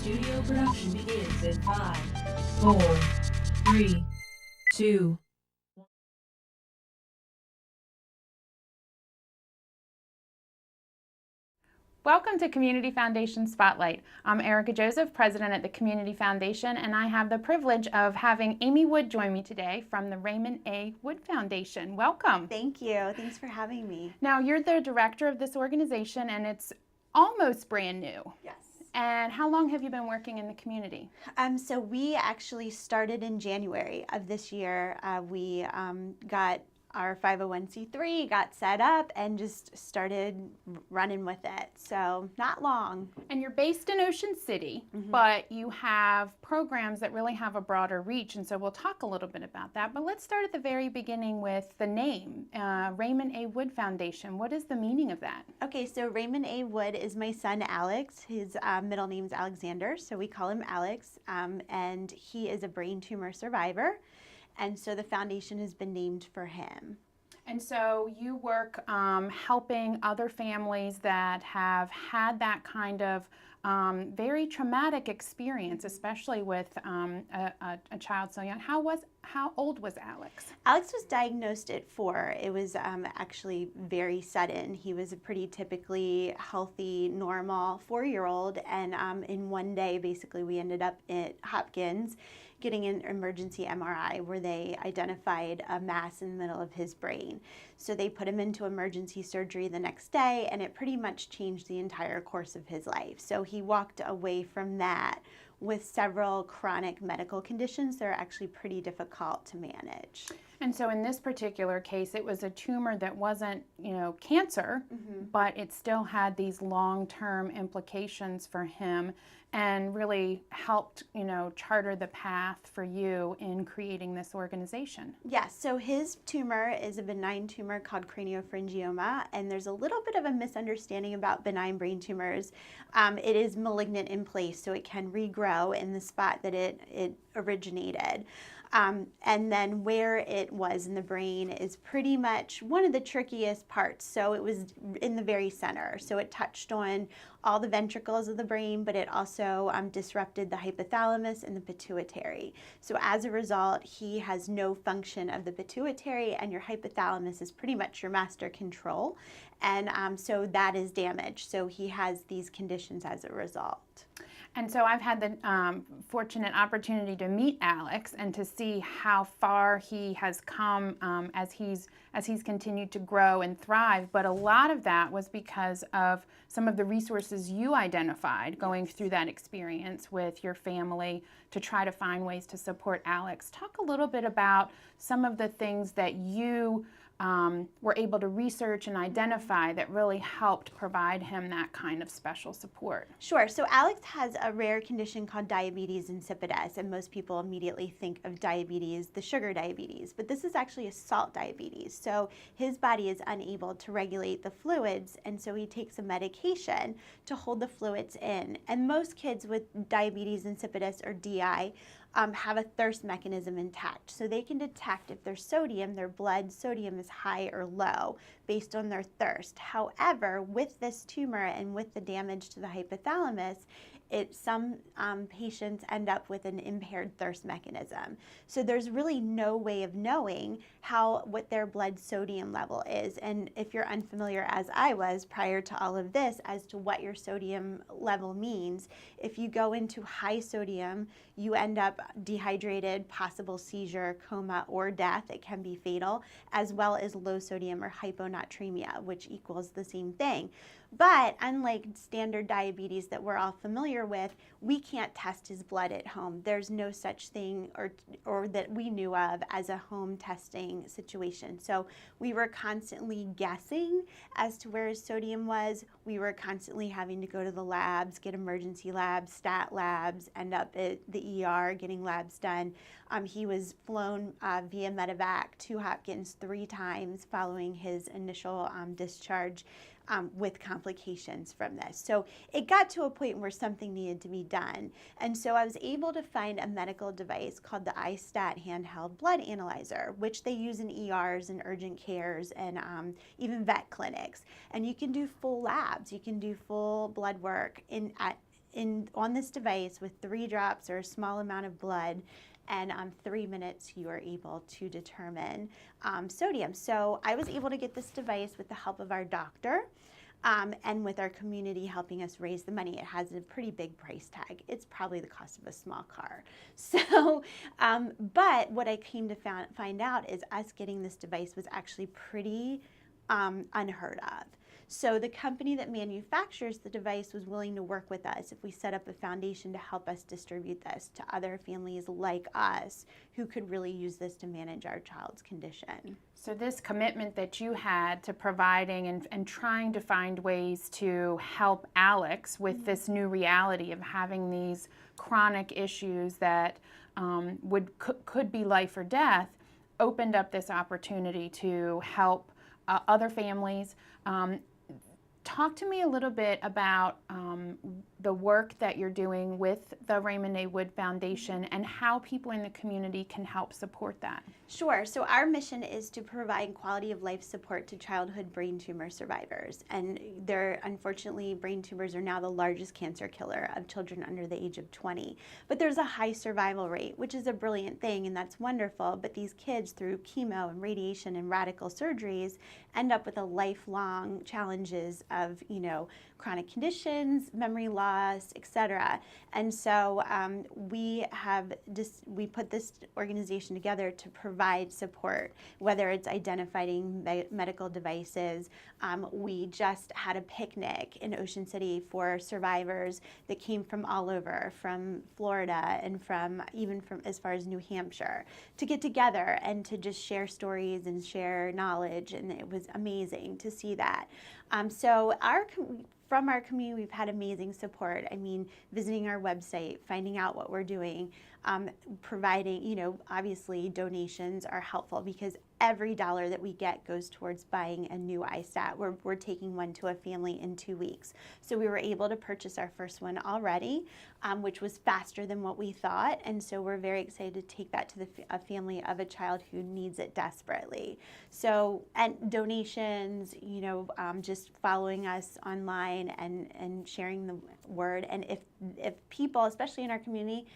studio production begins in 5, 4, 3, 2. Welcome to Community Foundation Spotlight. I'm Erica Joseph, president at the Community Foundation, and I have the privilege of having Amy Wood join me today from the Raymond A. Wood Foundation. Welcome. Thank you. Thanks for having me. Now, you're the director of this organization, and it's almost brand new. Yes. And how long have you been working in the community? So we actually started in January of this year. We got our 501c3, got set up, and just started running with it. So not long. And you're based in Ocean City, but you have programs that really have a broader reach, and so we'll talk a little bit about that. But let's start at the very beginning with the name, Raymond A. Wood Foundation. What is the meaning of that? Okay, so Raymond A. Wood is my son, Alex. His middle name's Alexander, so we call him Alex, and he is a brain tumor survivor. And so the foundation has been named for him. And so you work helping other families that have had that kind of very traumatic experience, especially with a child so young. How old was Alex? Alex was diagnosed at 4. It was actually very sudden. He was a pretty typically healthy, normal 4-year-old, and in one day, basically, we ended up at Hopkins getting an emergency MRI where they identified a mass in the middle of his brain. So they put him into emergency surgery the next day, and it pretty much changed the entire course of his life. So he walked away from that with several chronic medical conditions that are actually pretty difficult to manage. And so in this particular case, it was a tumor that wasn't, cancer, but it still had these long-term implications for him and really helped, charter the path for you in creating this organization. Yes, so his tumor is a benign tumor called craniopharyngioma, and there's a little bit of a misunderstanding about benign brain tumors. It is malignant in place, so it can regrow in the spot that it originated. And then where it was in the brain is pretty much one of the trickiest parts. So it was in the very center. So it touched on all the ventricles of the brain, but it also disrupted the hypothalamus and the pituitary. So as a result, he has no function of the pituitary, and your hypothalamus is pretty much your master control. And so that is damaged. So he has these conditions as a result. And so I've had the fortunate opportunity to meet Alex and to see how far he has come as he's continued to grow and thrive. But a lot of that was because of some of the resources you identified going through that experience with your family to try to find ways to support Alex. Talk a little bit about some of the things that you were able to research and identify that really helped provide him that kind of special support. Sure. So Alex has a rare condition called diabetes insipidus, and most people immediately think of diabetes, the sugar diabetes, but this is actually a salt diabetes. So his body is unable to regulate the fluids, and so he takes a medication to hold the fluids in. And most kids with diabetes insipidus, or DI, have a thirst mechanism intact. So they can detect if their blood sodium is high or low based on their thirst. However, with this tumor and with the damage to the hypothalamus, some patients end up with an impaired thirst mechanism. So there's really no way of knowing what their blood sodium level is. And if you're unfamiliar, as I was prior to all of this, as to what your sodium level means, if you go into high sodium, you end up dehydrated, possible seizure, coma, or death. It can be fatal, as well as low sodium or hyponatremia, which equals the same thing. But unlike standard diabetes that we're all familiar with, we can't test his blood at home. There's no such thing or that we knew of as a home testing situation. So we were constantly guessing as to where his sodium was. We were constantly having to go to the labs, get emergency labs, stat labs, end up at the ER getting labs done. He was flown via medevac to Hopkins 3 times following his initial discharge. With complications from this. So it got to a point where something needed to be done. And so I was able to find a medical device called the iStat handheld blood analyzer, which they use in ERs and urgent cares and even vet clinics. And you can do full labs. You can do full blood work on this device with 3 drops or a small amount of blood, and 3 minutes you are able to determine sodium. So I was able to get this device with the help of our doctor. And with our community helping us raise the money. It has a pretty big price tag. It's probably the cost of a small car. So, but what I came to find out is us getting this device was actually pretty unheard of. So the company that manufactures the device was willing to work with us if we set up a foundation to help us distribute this to other families like us who could really use this to manage our child's condition. So this commitment that you had to providing and trying to find ways to help Alex with this new reality of having these chronic issues that could be life or death opened up this opportunity to help other families. Talk to me a little bit about the work that you're doing with the Raymond A. Wood Foundation and how people in the community can help support that. Sure. So our mission is to provide quality of life support to childhood brain tumor survivors. And unfortunately, brain tumors are now the largest cancer killer of children under the age of 20. But there's a high survival rate, which is a brilliant thing, and that's wonderful. But these kids, through chemo and radiation and radical surgeries, end up with a lifelong challenges of, chronic conditions, memory loss, etc. And so we put this organization together to provide support, whether it's identifying medical devices. We just had a picnic in Ocean City for survivors that came from all over, from Florida and even from as far as New Hampshire, to get together and to just share stories and share knowledge, and it was amazing to see that. So from our community, we've had amazing support. I mean, visiting our website, finding out what we're doing, providing, obviously donations are helpful because every dollar that we get goes towards buying a new iStat. We're taking one to a family in 2 weeks. So we were able to purchase our first one already, which was faster than what we thought. And so we're very excited to take that to a family of a child who needs it desperately. So, and donations, just following us online and sharing the word. And if people, especially in our community,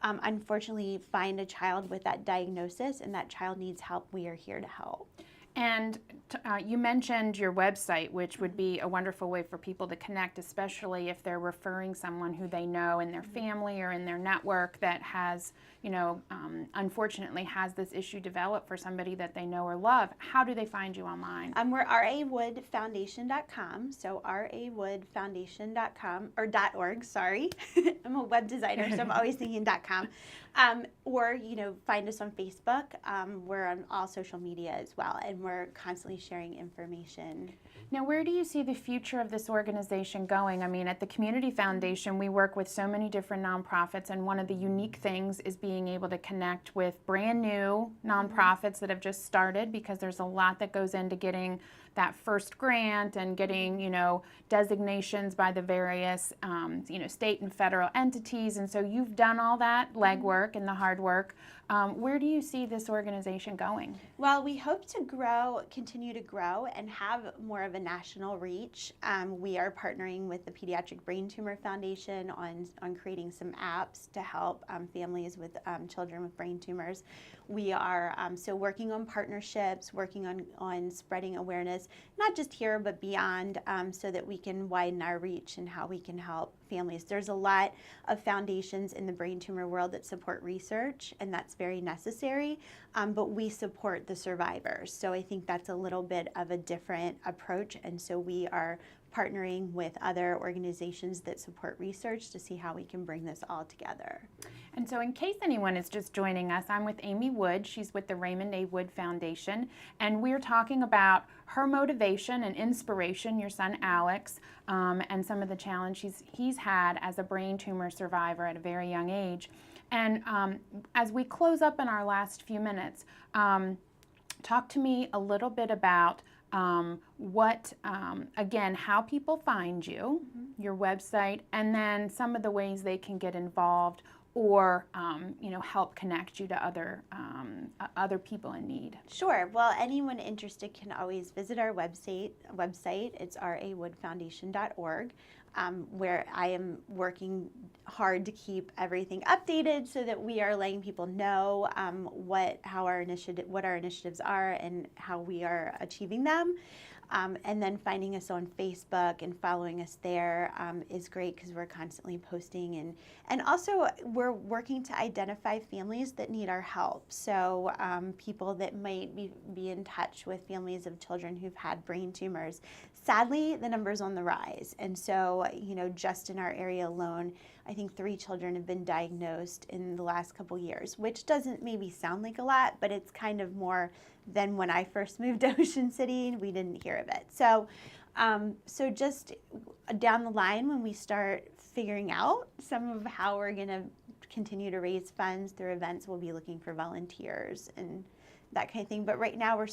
unfortunately find a child with that diagnosis and that child needs help, we are here to help. And you mentioned your website, which would be a wonderful way for people to connect, especially if they're referring someone who they know in their family or in their network that has, unfortunately has this issue develop for somebody that they know or love. How do they find you online? We're rawoodfoundation.com, so rawoodfoundation.com, or .org, sorry. I'm a web designer, so I'm always thinking .com. Or, find us on Facebook. We're on all social media as well, and we're constantly sharing information. Now, where do you see the future of this organization going? I mean, at the Community Foundation, we work with so many different nonprofits, and one of the unique things is being able to connect with brand new nonprofits that have just started, because there's a lot that goes into getting that first grant and getting, designations by the various, state and federal entities. And so you've done all that legwork and the hard work. Where do you see this organization going? Well, we hope to continue to grow and have more of a national reach. We are partnering with the Pediatric Brain Tumor Foundation on creating some apps to help families with children with brain tumors. We are working on partnerships, working on spreading awareness, not just here but beyond, so that we can widen our reach and how we can help families. There's a lot of foundations in the brain tumor world that support research, and that's very necessary, but we support the survivors. So I think that's a little bit of a different approach, and so we are partnering with other organizations that support research to see how we can bring this all together. And so in case anyone is just joining us, I'm with Amy Wood. She's with the Raymond A. Wood Foundation, and we're talking about her motivation and inspiration, your son Alex, and some of the challenges he's had as a brain tumor survivor at a very young age. And as we close up in our last few minutes, talk to me a little bit about again, how people find you, your website, and then some of the ways they can get involved or help connect you to other people in need. Sure. Well, anyone interested can always visit our website. It's rawoodfoundation.org. where I am working hard to keep everything updated so that we are letting people know what our initiatives are and how we are achieving them. And then finding us on Facebook and following us there is great because we're constantly posting. And also we're working to identify families that need our help. So people that might be in touch with families of children who've had brain tumors. Sadly, the number's on the rise. And so, just in our area alone, I think 3 children have been diagnosed in the last couple years, which doesn't maybe sound like a lot, but it's kind of more than when I first moved to Ocean City and we didn't hear of it. So, so just down the line when we start figuring out some of how we're going to continue to raise funds through events, we'll be looking for volunteers and that kind of thing. But right now we're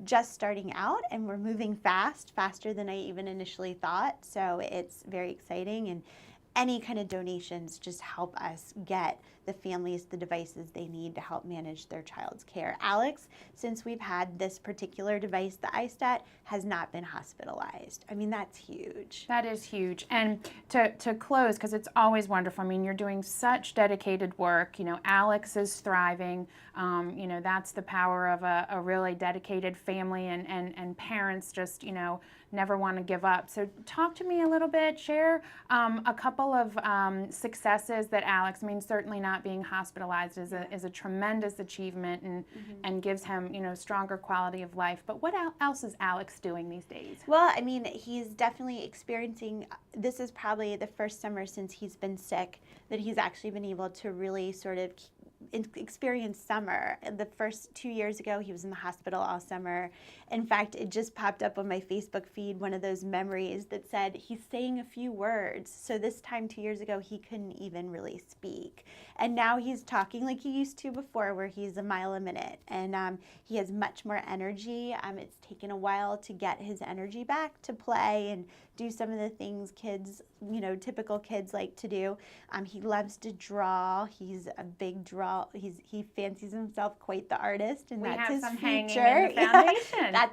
just starting out and we're moving faster than I even initially thought. So it's very exciting, and any kind of donations just help us get the families the devices they need to help manage their child's care. Alex, since we've had this particular device, the iStat, has not been hospitalized. I mean, that's huge. That is huge. And to close, because it's always wonderful, I mean, you're doing such dedicated work. Alex is thriving. That's the power of a really dedicated family, and parents just, never want to give up. So talk to me a little bit, share a couple of successes that Alex, I mean, certainly not being hospitalized is a tremendous achievement and gives him, stronger quality of life. But what else is Alex doing these days? Well, I mean, he's definitely experiencing, this is probably the first summer since he's been sick that he's actually been able to really sort of experience summer. The first 2 years ago, he was in the hospital all summer. In fact, it just popped up on my Facebook feed, one of those memories that said he's saying a few words. So this time 2 years ago, he couldn't even really speak. And now he's talking like he used to before, where he's a mile a minute. And he has much more energy. It's taken a while to get his energy back to play and do some of the things kids, typical kids like to do. He loves to draw. He's a big draw. He fancies himself quite the artist, and that's his future. Hanging in the foundation. Yeah,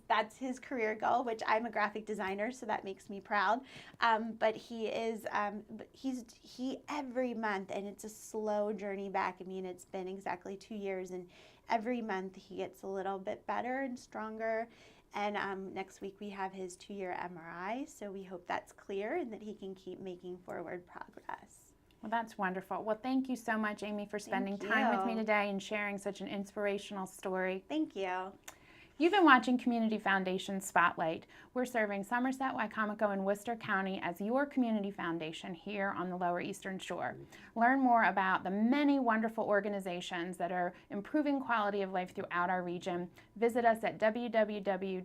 that's his career goal, which I'm a graphic designer, so that makes me proud. But he is he every month, and it's a slow journey back. I mean, it's been exactly 2 years, and every month he gets a little bit better and stronger. And next week we have his 2-year MRI, so we hope that's clear and that he can keep making forward progress. Well, that's wonderful. Well, thank you so much, Amy, for spending time with me today and sharing such an inspirational story. Thank you. You've been watching Community Foundation Spotlight. We're serving Somerset, Wicomico, and Worcester County as your community foundation here on the Lower Eastern Shore. Learn more about the many wonderful organizations that are improving quality of life throughout our region. Visit us at www.cfes.org.